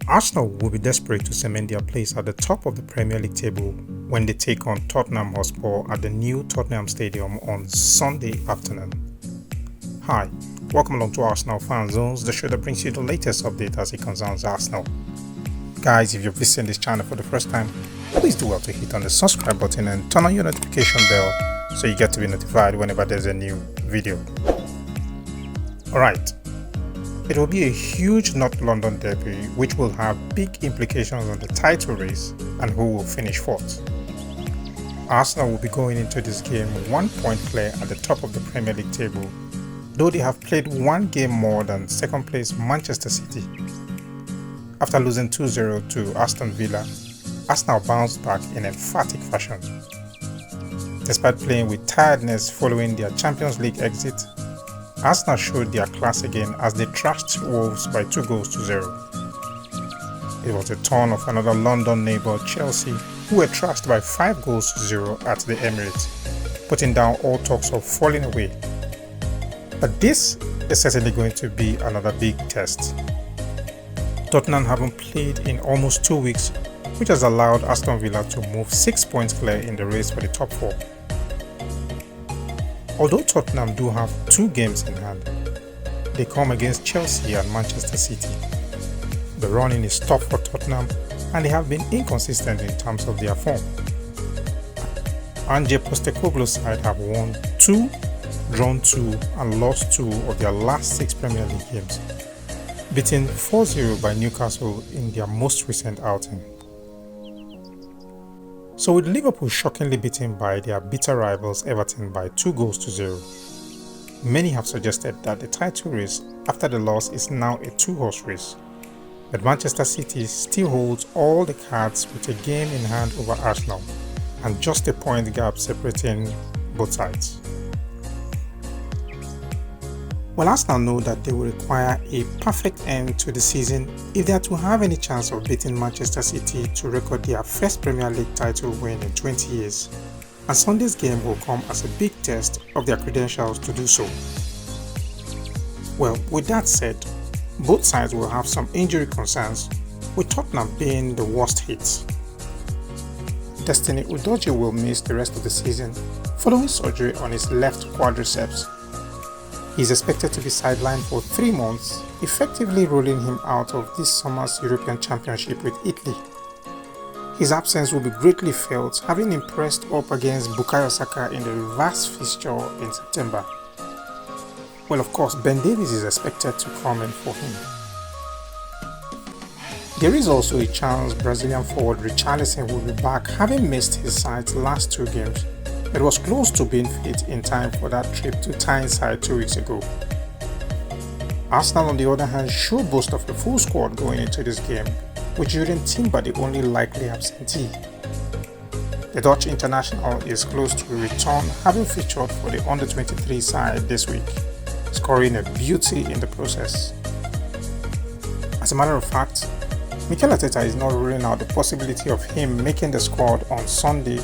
Arsenal will be desperate to cement their place at the top of the Premier League table when they take on Tottenham Hotspur at the new Tottenham Stadium on Sunday afternoon. Hi, welcome along to Arsenal Fan Zones, the show that brings you the latest update as it concerns Arsenal. Guys, if you're visiting this channel for the first time, please do well to hit on the subscribe button and turn on your notification bell so you get to be notified whenever there's a new video. Alright. It will be a huge North London derby which will have big implications on the title race and who will finish fourth. Arsenal will be going into this game 1 point clear at the top of the Premier League table, though they have played one game more than second place Manchester City. After losing 2-0 to Aston Villa, Arsenal bounced back in emphatic fashion. Despite playing with tiredness following their Champions League exit, Arsenal showed their class again as they thrashed Wolves by 2-0. It was the turn of another London neighbour, Chelsea, who were thrashed by 5-0 at the Emirates, putting down all talks of falling away. But this is certainly going to be another big test. Tottenham haven't played in almost 2 weeks, which has allowed Aston Villa to move 6 points clear in the race for the top 4. Although Tottenham do have 2 games in hand, they come against Chelsea and Manchester City. The running is tough for Tottenham and they have been inconsistent in terms of their form. Ange Postecoglou's side have won 2, drawn 2 and lost 2 of their last 6 Premier League games, beaten 4-0 by Newcastle in their most recent outing. So with Liverpool shockingly beaten by their bitter rivals Everton by 2-0, many have suggested that the title race after the loss is now a 2-horse race, but Manchester City still holds all the cards with a game in hand over Arsenal and just a point gap separating both sides. Well, Arsenal know that they will require a perfect end to the season if they are to have any chance of beating Manchester City to record their first Premier League title win in 20 years, and Sunday's game will come as a big test of their credentials to do so. Well, with that said, both sides will have some injury concerns, with Tottenham being the worst hit. Destiny Udogie will miss the rest of the season following surgery on his left quadriceps. He is expected to be sidelined for 3 months, effectively ruling him out of this summer's European Championship with Italy. His absence will be greatly felt, having impressed up against Bukayo Saka in the reverse fixture in September. Well, of course, Ben Davies is expected to come in for him. There is also a chance Brazilian forward Richarlison will be back, having missed his side's last 2 games. It was close to being fit in time for that trip to Tyneside 2 weeks ago. Arsenal, on the other hand, should boast of a full squad going into this game, with Jurrien the only likely absentee. The Dutch international is close to a return, having featured for the under-23 side this week, scoring a beauty in the process. As a matter of fact, Mikel Arteta is not ruling out the possibility of him making the squad on Sunday,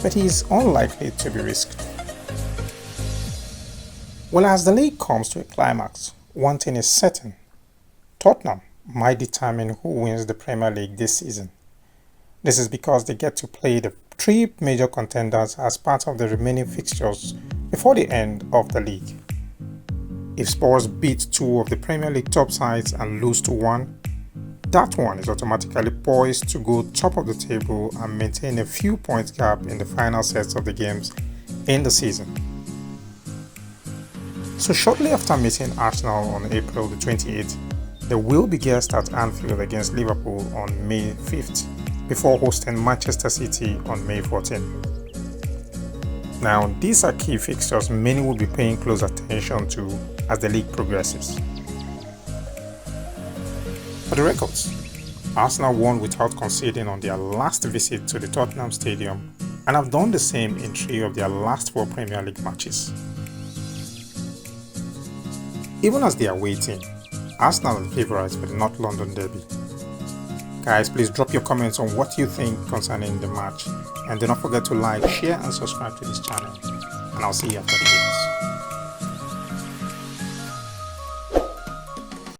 but he is unlikely to be risked. Well, as the league comes to a climax, one thing is certain: Tottenham might determine who wins the Premier League this season. This is because they get to play the 3 major contenders as part of the remaining fixtures before the end of the league. If Spurs beat 2 of the Premier League top sides and lose to 1, that one is automatically poised to go top of the table and maintain a few points gap in the final sets of the games in the season. So shortly after meeting Arsenal on April the 28th, they will be guests at Anfield against Liverpool on May 5th, before hosting Manchester City on May 14th. Now, these are key fixtures many will be paying close attention to as the league progresses. For the records, Arsenal won without conceding on their last visit to the Tottenham Stadium and have done the same in 3 of their last 4 Premier League matches. Even as they are waiting, Arsenal are favourites for the North London derby. Guys, please drop your comments on what you think concerning the match, and do not forget to like, share and subscribe to this channel, and I'll see you after the game.